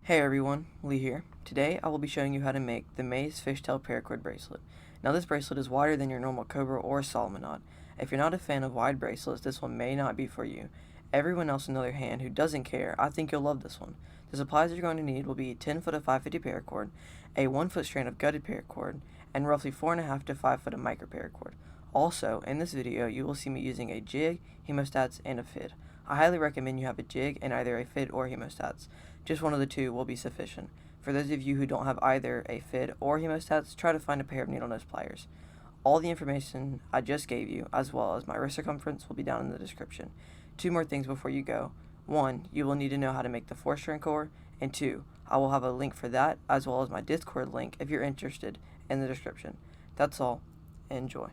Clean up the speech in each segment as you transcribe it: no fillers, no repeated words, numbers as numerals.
Hey everyone, Lee here. Today I will be showing you how to make the Maze Fishtail Paracord Bracelet. Now this bracelet is wider than your normal Cobra or Solomon knot. If you're not a fan of wide bracelets, this one may not be for you. Everyone else on the other hand who doesn't care, I think you'll love this one. The supplies you're going to need will be 10 foot of 550 paracord, a 1 foot strand of gutted paracord, and roughly 4.5 to 5 foot of micro paracord. Also, in this video you will see me using a jig, hemostats, and a fid. I highly recommend you have a jig and either a fid or hemostats. Just one of the two will be sufficient. For those of you who don't have either a fid or hemostats, try to find a pair of needle nose pliers. All the information I just gave you, as well as my wrist circumference, will be down in the description. Two more things before you go. One, you will need to know how to make the 4-strand core, and two, I will have a link for that, as well as my Discord link if you're interested, in the description. That's all. Enjoy.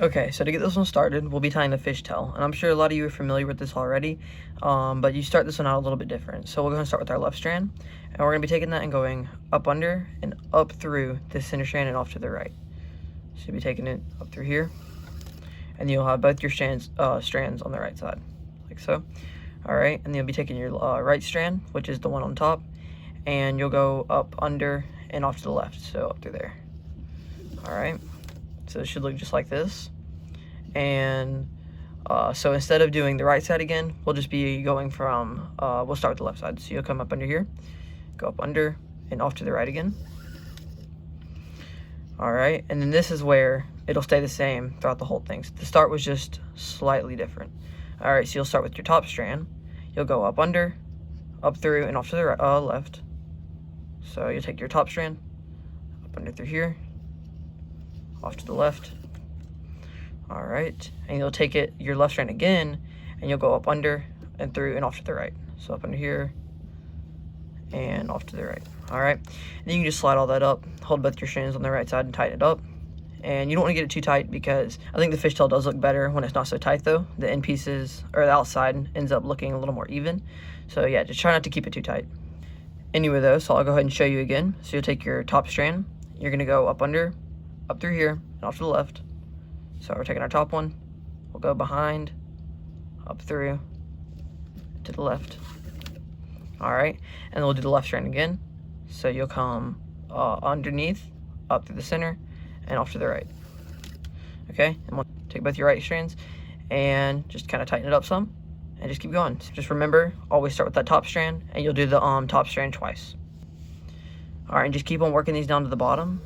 Okay, so to get this one started, we'll be tying the fishtail, and I'm sure a lot of you are familiar with this already, but you start this one out a little bit different. So we're going to start with our left strand, and we're going to be taking that and going up under and up through the center strand and off to the right. So you'll be taking it up through here, and you'll have both your strands on the right side, like so. All right, and then you'll be taking your right strand, which is the one on top, and you'll go up under and off to the left, so up through there. All right. So it should look just like this. And so instead of doing the right side again, we'll just be going from, we'll start with the left side. So you'll come up under here, go up under, and off to the right again. All right, and then this is where it'll stay the same throughout the whole thing. So the start was just slightly different. All right, so you'll start with your top strand. You'll go up under, up through, and off to the right, left. So you'll take your top strand, up under through here, off to the left. All right, and you'll take your left strand again, and you'll go up under and through and off to the right. So up under here and off to the right. All right, and then you can just slide all that up, hold both your strands on the right side and tighten it up. And you don't want to get it too tight because I think the fishtail does look better when it's not so tight though. The end pieces, or the outside, ends up looking a little more even. So yeah, just try not to keep it too tight. Anyway though, so I'll go ahead and show you again. So you'll take your top strand, you're gonna go up under, up through here, and off to the left. So we're taking our top one, we'll go behind, up through, to the left. All right, and then we'll do the left strand again. So you'll come underneath, up through the center, and off to the right. Okay, and we'll take both your right strands and just kind of tighten it up some, and just keep going. So just remember, always start with that top strand, and you'll do the top strand twice. All right, and just keep on working these down to the bottom.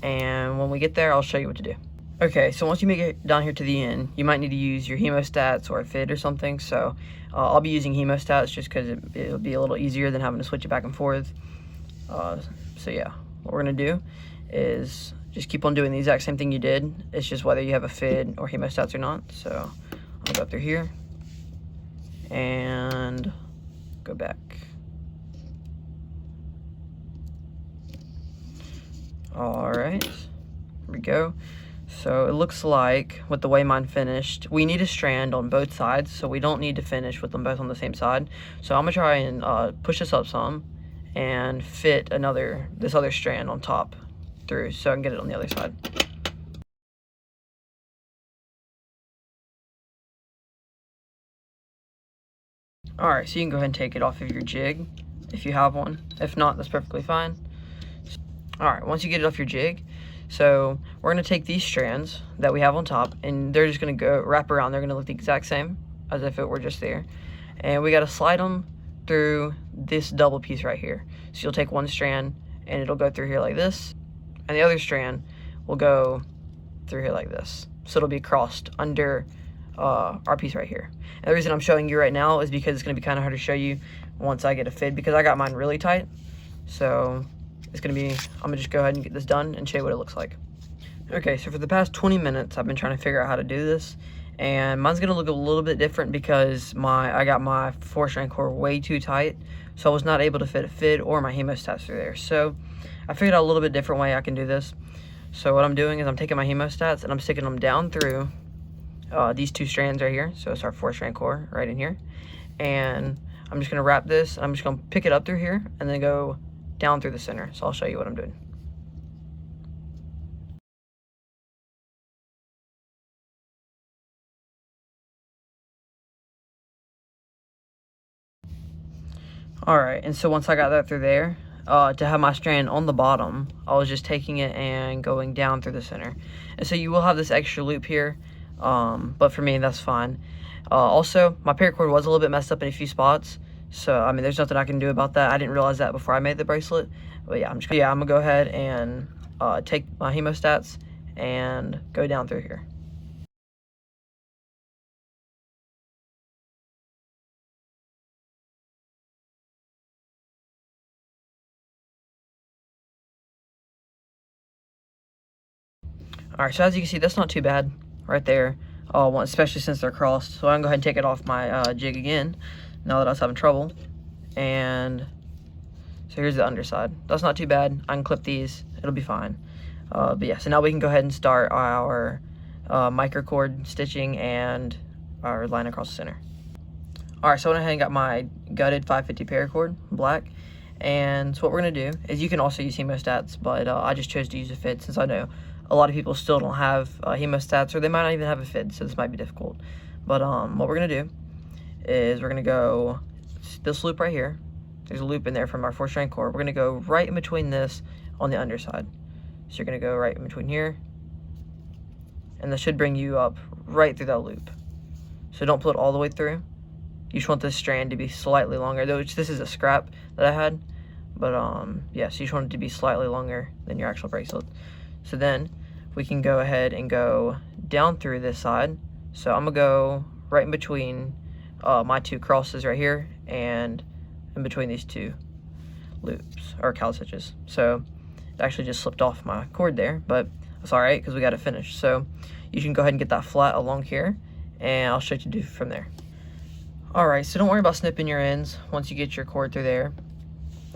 And when we get there, I'll show you what to do. Okay, so once you make it down here to the end, you might need to use your hemostats or a fid or something. So I'll be using hemostats just because it'll be a little easier than having to switch it back and forth. So yeah, what we're gonna do is just keep on doing the exact same thing you did. It's just whether you have a fid or hemostats or not. So I'll go up through here and go back. All right, here we go. So it looks like with the way mine finished, we need a strand on both sides, so we don't need to finish with them both on the same side. So I'm gonna try and push this up some and fit this other strand on top through so I can get it on the other side. All right, so you can go ahead and take it off of your jig if you have one. If not, that's perfectly fine. All right, once you get it off your jig, so we're gonna take these strands that we have on top, and they're just gonna go wrap around. They're gonna look the exact same as if it were just there. And we gotta slide them through this double piece right here. So you'll take one strand and it'll go through here like this, and the other strand will go through here like this. So it'll be crossed under our piece right here. And the reason I'm showing you right now is because it's gonna be kind of hard to show you once I get a fid, because I got mine really tight. So it's gonna be, I'm gonna just go ahead and get this done and show you what it looks like. Okay, so for the past 20 minutes, I've been trying to figure out how to do this, and mine's gonna look a little bit different because I got my 4-strand core way too tight, so I was not able to fit a fid or my hemostats through there. So I figured out a little bit different way I can do this. So what I'm doing is I'm taking my hemostats and I'm sticking them down through these two strands right here. So it's our 4-strand core right in here, and I'm just gonna wrap this. I'm just gonna pick it up through here and then go down through the center. So I'll show you what I'm doing. Alright, and so once I got that through there, to have my strand on the bottom, I was just taking it and going down through the center. And so you will have this extra loop here, but for me, that's fine. Also, my paracord was a little bit messed up in a few spots, so, I mean, there's nothing I can do about that. I didn't realize that before I made the bracelet, but yeah, I'm gonna go ahead and take my hemostats and go down through here. Alright, so as you can see, that's not too bad right there, especially since they're crossed. So I'm going to go ahead and take it off my jig again, now that I was having trouble. And so here's the underside. That's not too bad. I can clip these. It'll be fine. But yeah, so now we can go ahead and start our micro cord stitching and our line across the center. Alright, so I went ahead and got my gutted 550 paracord, black. And so what we're going to do is, you can also use hemostats, but I just chose to use a fid since I know a lot of people still don't have hemostats, or they might not even have a fid, so this might be difficult. But what we're going to do is we're going to go this loop right here. There's a loop in there from our 4-strand cord. We're going to go right in between this on the underside. So you're going to go right in between here, and this should bring you up right through that loop. So don't pull it all the way through. You just want this strand to be slightly longer, though this is a scrap that I had. But yeah, so you just want it to be slightly longer than your actual bracelet. So then we can go ahead and go down through this side. So I'm gonna go right in between my two crosses right here, and in between these two loops or cowl stitches. So it actually just slipped off my cord there, but that's all right because we got it finished. So you can go ahead and get that flat along here, and I'll show you what to do from there. All right, so don't worry about snipping your ends once you get your cord through there.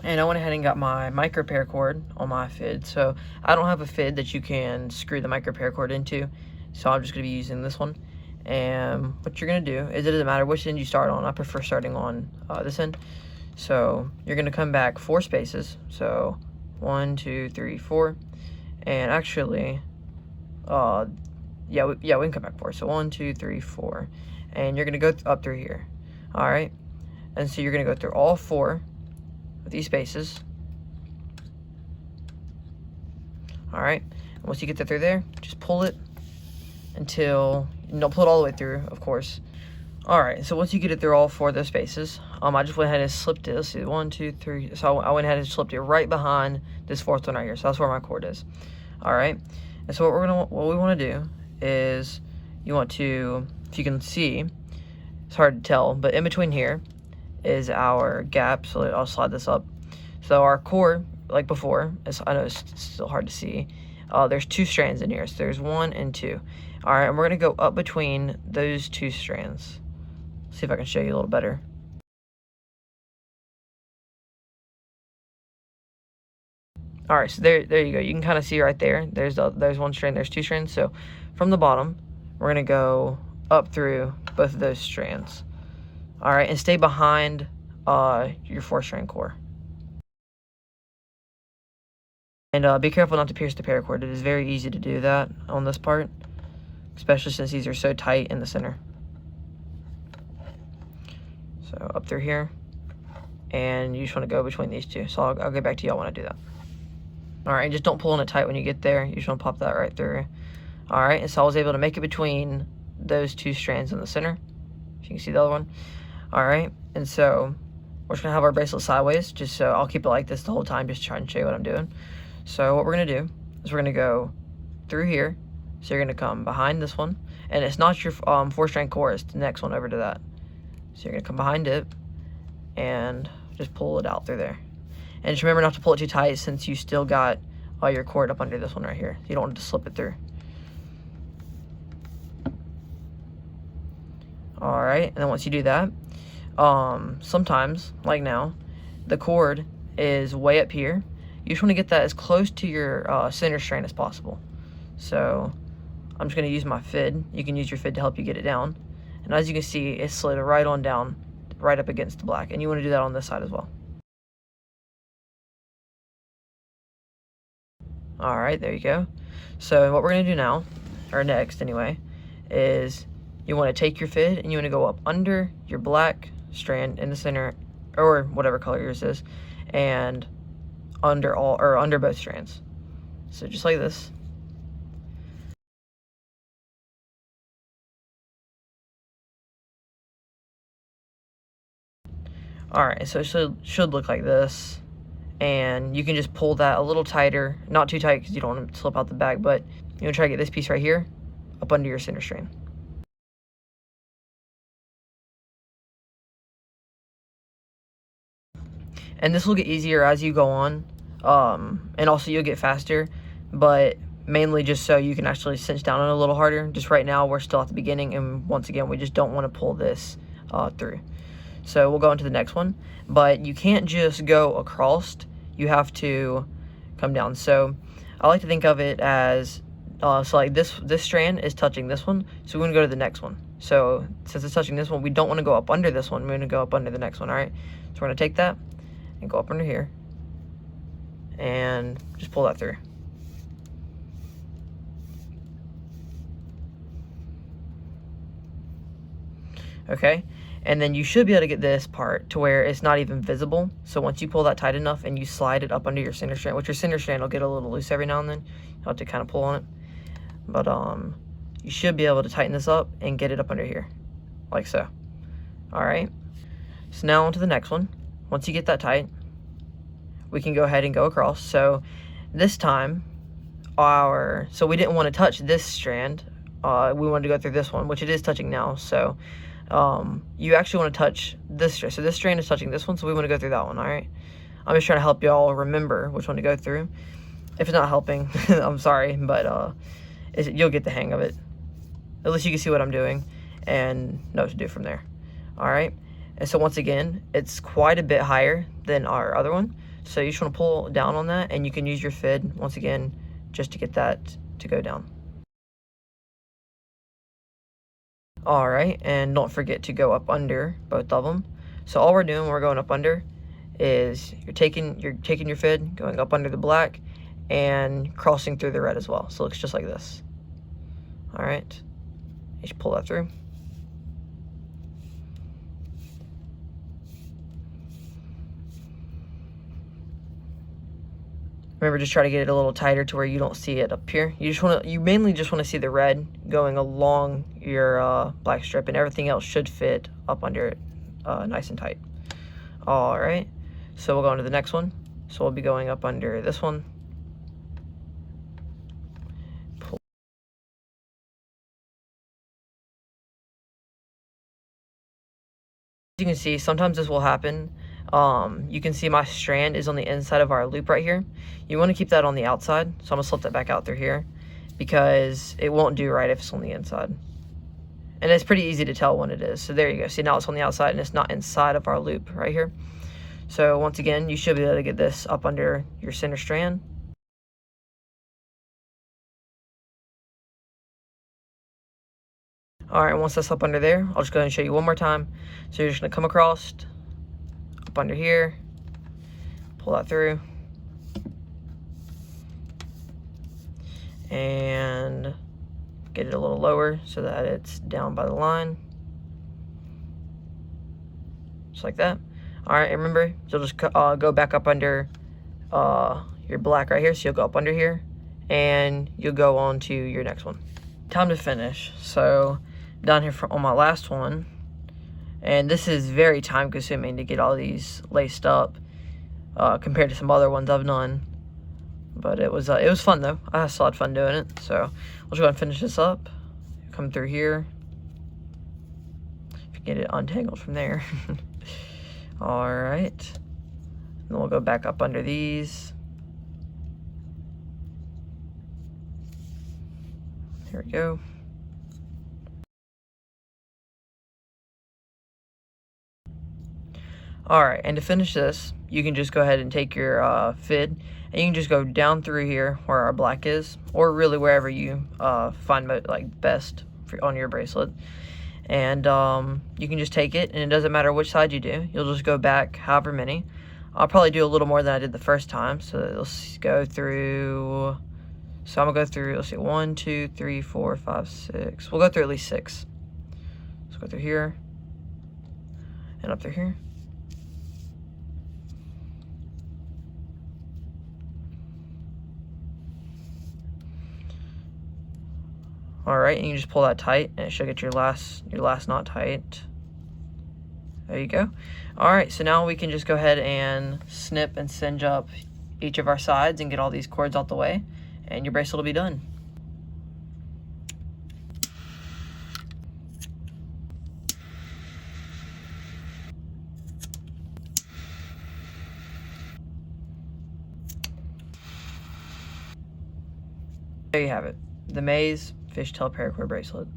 And I went ahead and got my micro paracord on my fid. So I don't have a fid that you can screw the micro paracord into, so I'm just going to be using this one. And what you're going to do is, it doesn't matter which end you start on. I prefer starting on this end. So you're going to come back 4 spaces. So 1, 2, 3, 4. And actually, yeah, we can come back 4. So 1, 2, 3, 4. And you're going to go up through here. All right. And so you're going to go through all 4 of these spaces. All right. And once you get that through there, just pull it until, don't pull it all the way through, of course. All right. So once you get it through all 4 of those spaces, I just went ahead and slipped it. Let's see, 1, 2, 3. So I went ahead and slipped it right behind this 4th one right here. So that's where my cord is. All right. And so what we want to do is, you want to, if you can see, it's hard to tell, but in between here is our gap. So I'll slide this up. So our cord, like before, I know it's still hard to see. There's 2 strands in here. So there's 1 and 2. All right, and we're gonna go up between those 2 strands. See if I can show you a little better. All right, so there you go. You can kind of see right there. There's 1 strand. There's 2 strands. So from the bottom, we're gonna go up through both of those strands. All right, and stay behind your 4-strand core. And be careful not to pierce the paracord. It is very easy to do that on this part, especially since these are so tight in the center. So up through here, and you just want to go between these 2. So I'll get back to y'all when I do that. All right, just don't pull on it tight when you get there. You just want to pop that right through. All right, and so I was able to make it between those 2 strands in the center. If you can see the other one. All right, and so we're just gonna have our bracelet sideways, just so I'll keep it like this the whole time, just trying to show you what I'm doing. So what we're gonna do is we're gonna go through here. So you're gonna come behind this one, and it's not your 4-strand core, it's the next one over to that. So you're gonna come behind it and just pull it out through there. And just remember not to pull it too tight, since you still got your cord up under this one right here. You don't want to slip it through. All right, and then once you do that, sometimes, like now, the cord is way up here. You just want to get that as close to your center strand as possible. So I'm just going to use my fid. You can use your fid to help you get it down. And as you can see, it slid right on down, right up against the black. And you want to do that on this side as well. All right, there you go. So what we're going to do now, or next anyway, is you want to take your fid and you want to go up under your black strand in the center or whatever color yours is, and under both strands. So just like this. Alright, so it should look like this. And you can just pull that a little tighter, not too tight because you don't want to slip out the bag, but you want to try to get this piece right here up under your center strand. And this will get easier as you go on, and also you'll get faster, but mainly just so you can actually cinch down it a little harder. Just right now we're still at the beginning, and once again we just don't want to pull this through. So we'll go into the next one, but you can't just go across, you have to come down. So I like to think of it as, so like this strand is touching this one, so we want to go to the next one. So since it's touching this one, we don't want to go up under this one, we're going to go up under the next one, alright? So we're going to take that and go up under here, and just pull that through. Okay, and then you should be able to get this part to where it's not even visible. So once you pull that tight enough and you slide it up under your center strand, which your center strand will get a little loose every now and then, you'll have to kind of pull on it. But you should be able to tighten this up and get it up under here, like so. Alright, so now on to the next one. Once you get that tight, we can go ahead and go across. So this time, so we didn't want to touch this strand. We wanted to go through this one, which it is touching now. So you actually want to touch this strand. So this strand is touching this one, so we want to go through that one, alright? I'm just trying to help y'all remember which one to go through. If it's not helping, I'm sorry, but you'll get the hang of it. At least you can see what I'm doing and know what to do from there. Alright? And so once again, it's quite a bit higher than our other one. So you just want to pull down on that, and you can use your fid, once again, just to get that to go down. Alright, and don't forget to go up under both of them. So all we're doing when we're going up under is you're taking your fid, going up under the black, and crossing through the red as well. So it looks just like this. Alright, you just pull that through. Remember, just try to get it a little tighter to where you don't see it up here. You mainly just want to see the red going along your black strip, and everything else should fit up under it nice and tight. Alright, so we'll go on to the next one. So we'll be going up under this one. Pull. As you can see, sometimes this will happen. You can see my strand is on the inside of our loop right here. You want to keep that on the outside, so I'm going to slip that back out through here because it won't do right if it's on the inside. And it's pretty easy to tell when it is. So there you go. See, now it's on the outside and it's not inside of our loop right here. So once again, you should be able to get this up under your center strand. Alright, once that's up under there, I'll just go ahead and show you one more time. So you're just going to come across, up under here, pull that through, and get it a little lower so that it's down by the line, just like that. Alright, and remember, you'll just go back up under your black right here, so you'll go up under here, and you'll go on to your next one. Time to finish. So down here on my last one, and this is very time consuming to get all these laced up compared to some other ones I've done, but it was fun though. I still had fun doing it. So we'll just go ahead and finish this up, come through here, if you get it untangled from there. Alright, then we'll go back up under these. Here we go. Alright, and to finish this, you can just go ahead and take your fid, and you can just go down through here where our black is, or really wherever you find best on your bracelet. And you can just take it, and it doesn't matter which side you do. You'll just go back however many. I'll probably do a little more than I did the first time, so let's go through. So I'm gonna go through, let's see, 1, 2, 3, 4, 5, 6. We'll go through at least 6. Let's go through here, and up through here. Alright, and you just pull that tight, and it should get your last knot tight. There you go. Alright, so now we can just go ahead and snip and singe up each of our sides and get all these cords out the way, and your bracelet will be done. There you have it, the Maze Fishtail Paracord Bracelet.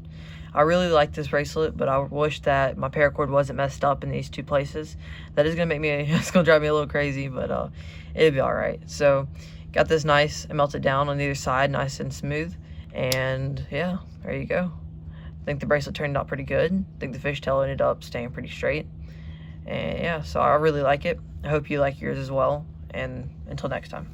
I really like this bracelet, but I wish that my paracord wasn't messed up in these two places. That is gonna make me, it's gonna drive me a little crazy, but it'll be all right. So, got this nice and melted down on either side, nice and smooth. And yeah, there you go. I think the bracelet turned out pretty good. I think the fishtail ended up staying pretty straight. And yeah, so I really like it. I hope you like yours as well. And until next time.